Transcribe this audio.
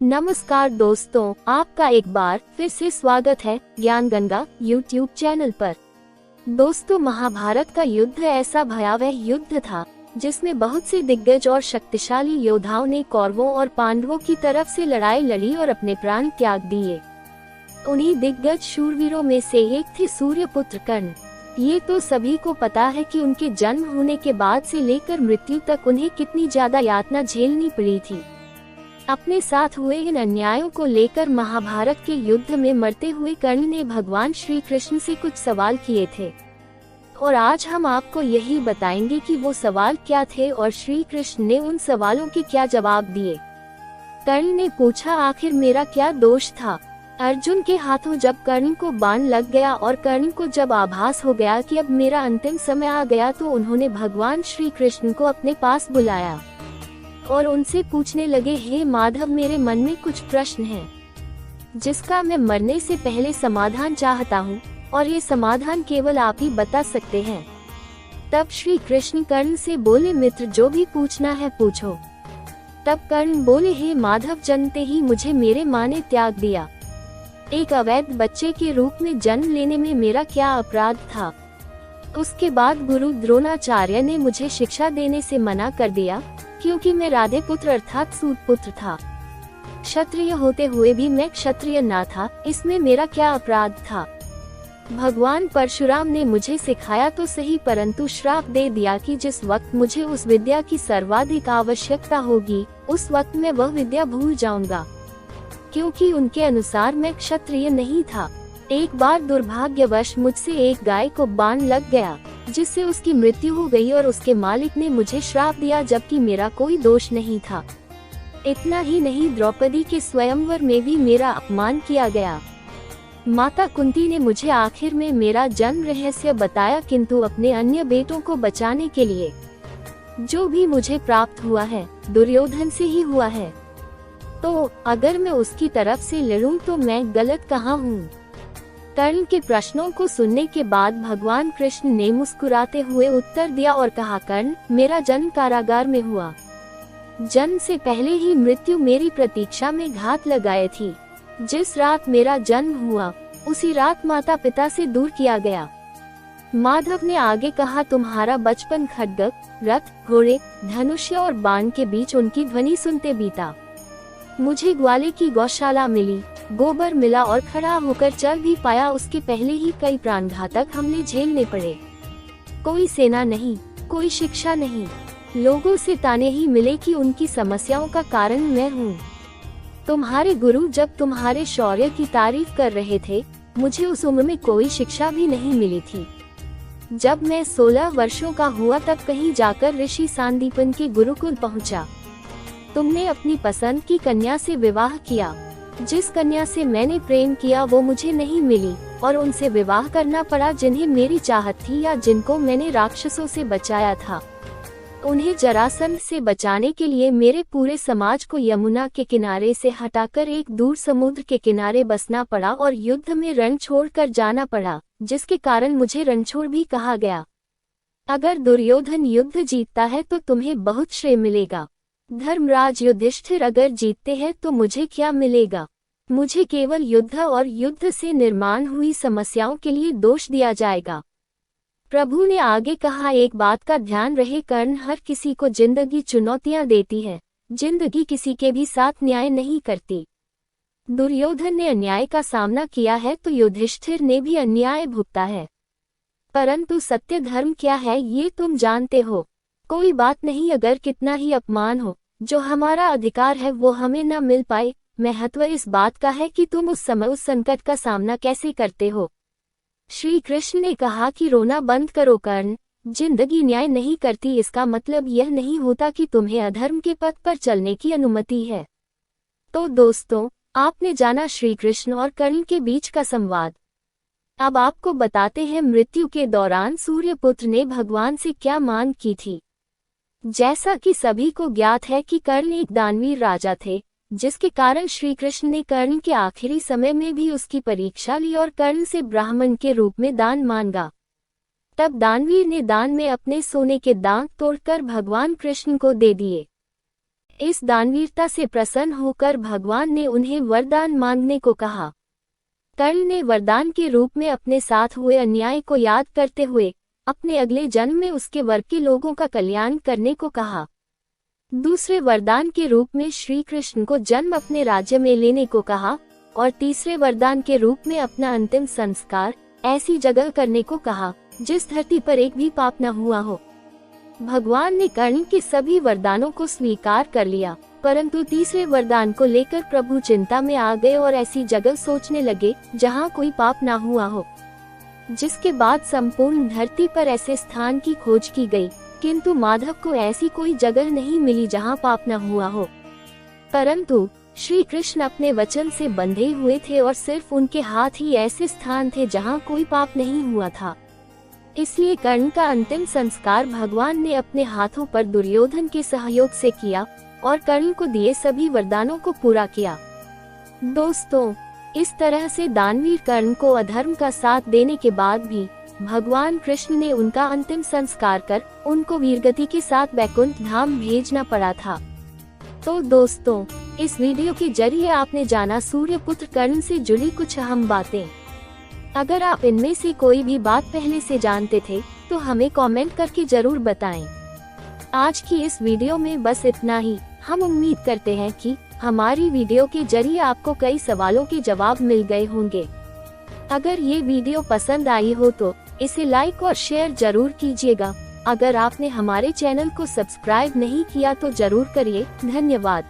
नमस्कार दोस्तों, आपका एक बार फिर से स्वागत है ज्ञान गंगा यूट्यूब चैनल पर। दोस्तों, महाभारत का युद्ध ऐसा भयावह युद्ध था जिसमें बहुत से दिग्गज और शक्तिशाली योद्धाओं ने कौरवों और पांडवों की तरफ से लड़ाई लड़ी और अपने प्राण त्याग दिए। उन्हीं दिग्गज शूरवीरों में से एक थे सूर्यपुत्र कर्ण। ये तो सभी को पता है कि उनके जन्म होने के बाद से लेकर मृत्यु तक उन्हें कितनी ज्यादा यातना झेलनी पड़ी थी। अपने साथ हुए इन अन्यायों को लेकर महाभारत के युद्ध में मरते हुए कर्ण ने भगवान श्री कृष्ण से कुछ सवाल किए थे और आज हम आपको यही बताएंगे कि वो सवाल क्या थे और श्री कृष्ण ने उन सवालों के क्या जवाब दिए। कर्ण ने पूछा, आखिर मेरा क्या दोष था? अर्जुन के हाथों जब कर्ण को बाण लग गया और कर्ण को जब आभास हो गया कि अब मेरा अंतिम समय आ गया तो उन्होंने भगवान श्री कृष्ण को अपने पास बुलाया और उनसे पूछने लगे, हे माधव, मेरे मन में कुछ प्रश्न हैं जिसका मैं मरने से पहले समाधान चाहता हूँ और ये समाधान केवल आप ही बता सकते हैं। तब श्री कृष्ण कर्ण से बोले, मित्र, जो भी पूछना है पूछो। तब कर्ण बोले, हे माधव, जनते ही मुझे मेरे माँ ने त्याग दिया। एक अवैध बच्चे के रूप में जन्म लेने में मेरा क्या अपराध था? उसके बाद गुरु द्रोणाचार्य ने मुझे शिक्षा देने से मना कर दिया क्योंकि मैं राधे पुत्र अर्थात सूत पुत्र था। क्षत्रिय होते हुए भी मैं क्षत्रिय ना था, इसमें मेरा क्या अपराध था? भगवान परशुराम ने मुझे सिखाया तो सही, परंतु श्राप दे दिया कि जिस वक्त मुझे उस विद्या की सर्वाधिक आवश्यकता होगी उस वक्त मैं वह विद्या भूल जाऊंगा, क्योंकि उनके अनुसार मैं क्षत्रिय नहीं था। एक बार दुर्भाग्यवश मुझसे एक गाय को बाण लग गया जिससे उसकी मृत्यु हो गई और उसके मालिक ने मुझे श्राप दिया जबकि मेरा कोई दोष नहीं था। इतना ही नहीं, द्रौपदी के स्वयंवर में भी मेरा अपमान किया गया। माता कुंती ने मुझे आखिर में मेरा जन्म रहस्य बताया, किंतु अपने अन्य बेटों को बचाने के लिए जो भी मुझे प्राप्त हुआ है दुर्योधन से ही हुआ है। तो अगर मैं उसकी तरफ से लड़ूं तो मैं गलत कहाँ हूँ? कर्ण के प्रश्नों को सुनने के बाद भगवान कृष्ण ने मुस्कुराते हुए उत्तर दिया और कहा, कर्ण, मेरा जन्म कारागार में हुआ। जन्म से पहले ही मृत्यु मेरी प्रतीक्षा में घात लगाए थी। जिस रात मेरा जन्म हुआ उसी रात माता पिता से दूर किया गया। माधव ने आगे कहा, तुम्हारा बचपन खड्ग, रथ, घोड़े, धनुष्य और बाण के बीच उनकी ध्वनि सुनते बीता। मुझे ग्वाले की गौशाला मिली, गोबर मिला और खड़ा होकर चल भी पाया। उसके पहले ही कई प्राणघातक हमले झेलने पड़े। कोई सेना नहीं, कोई शिक्षा नहीं, लोगों से ताने ही मिले कि उनकी समस्याओं का कारण मैं हूँ। तुम्हारे गुरु जब तुम्हारे शौर्य की तारीफ कर रहे थे, मुझे उस उम्र में कोई शिक्षा भी नहीं मिली थी। जब मैं 16 वर्षों का हुआ तब कहीं जाकर ऋषि सांदीपन के गुरुकुल पहुँचा। तुमने अपनी पसंद की कन्या से विवाह किया। जिस कन्या से मैंने प्रेम किया वो मुझे नहीं मिली और उनसे विवाह करना पड़ा जिन्हें मेरी चाहत थी या जिनको मैंने राक्षसों से बचाया था। उन्हें जरासंध से बचाने के लिए मेरे पूरे समाज को यमुना के किनारे से हटाकर एक दूर समुद्र के किनारे बसना पड़ा और युद्ध में रण छोड़कर जाना पड़ा, जिसके कारण मुझे रणछोड़ भी कहा गया। अगर दुर्योधन युद्ध जीतता है तो तुम्हें बहुत श्रेय मिलेगा। धर्मराज युधिष्ठिर अगर जीतते हैं तो मुझे क्या मिलेगा? मुझे केवल युद्ध और युद्ध से निर्माण हुई समस्याओं के लिए दोष दिया जाएगा। प्रभु ने आगे कहा, एक बात का ध्यान रहे कर्ण, हर किसी को जिंदगी चुनौतियां देती है, जिंदगी किसी के भी साथ न्याय नहीं करती। दुर्योधन ने अन्याय का सामना किया है तो युधिष्ठिर ने भी अन्याय भुगता है, परंतु सत्य धर्म क्या है ये तुम जानते हो। कोई बात नहीं, अगर कितना ही अपमान हो, जो हमारा अधिकार है वो हमें न मिल पाए, महत्व इस बात का है कि तुम उस समय उस संकट का सामना कैसे करते हो। श्री कृष्ण ने कहा कि रोना बंद करो कर्ण, जिंदगी न्याय नहीं करती इसका मतलब यह नहीं होता कि तुम्हें अधर्म के पथ पर चलने की अनुमति है। तो दोस्तों, आपने जाना श्री कृष्ण और कर्ण के बीच का संवाद। अब आपको बताते हैं मृत्यु के दौरान सूर्यपुत्र ने भगवान से क्या मांग की थी। जैसा कि सभी को ज्ञात है कि कर्ण एक दानवीर राजा थे, जिसके कारण श्री कृष्ण ने कर्ण के आखिरी समय में भी उसकी परीक्षा ली और कर्ण से ब्राह्मण के रूप में दान मांगा। तब दानवीर ने दान में अपने सोने के दांत तोड़कर भगवान कृष्ण को दे दिए। इस दानवीरता से प्रसन्न होकर भगवान ने उन्हें वरदान मांगने को कहा। कर्ण ने वरदान के रूप में अपने साथ हुए अन्याय को याद करते हुए अपने अगले जन्म में उसके वर्ग के लोगों का कल्याण करने को कहा। दूसरे वरदान के रूप में श्री कृष्ण को जन्म अपने राज्य में लेने को कहा और तीसरे वरदान के रूप में अपना अंतिम संस्कार ऐसी जगह करने को कहा जिस धरती पर एक भी पाप न हुआ हो। भगवान ने कर्ण के सभी वरदानों को स्वीकार कर लिया, परंतु तीसरे वरदान को लेकर प्रभु चिंता में आ गए और ऐसी जगह सोचने लगे जहाँ कोई पाप ना हुआ हो। जिसके बाद संपूर्ण धरती पर ऐसे स्थान की खोज की गई, किंतु माधव को ऐसी कोई जगह नहीं मिली जहाँ पाप न हुआ हो। परंतु श्री कृष्ण अपने वचन से बंधे हुए थे और सिर्फ उनके हाथ ही ऐसे स्थान थे जहाँ कोई पाप नहीं हुआ था। इसलिए कर्ण का अंतिम संस्कार भगवान ने अपने हाथों पर दुर्योधन के सहयोग से किया और कर्ण को दिए सभी वरदानों को पूरा किया। दोस्तों, इस तरह से दानवीर कर्ण को अधर्म का साथ देने के बाद भी भगवान कृष्ण ने उनका अंतिम संस्कार कर उनको वीरगति के साथ वैकुंठ धाम भेजना पड़ा था। तो दोस्तों, इस वीडियो के जरिए आपने जाना सूर्यपुत्र कर्ण से जुड़ी कुछ अहम बातें। अगर आप इनमें से कोई भी बात पहले से जानते थे तो हमें कमेंट करके जरूर बताएं। आज की इस वीडियो में बस इतना ही। हम उम्मीद करते हैं कि हमारी वीडियो के जरिए आपको कई सवालों के जवाब मिल गए होंगे। अगर ये वीडियो पसंद आई हो तो इसे लाइक और शेयर जरूर कीजिएगा। अगर आपने हमारे चैनल को सब्सक्राइब नहीं किया तो जरूर करिए। धन्यवाद।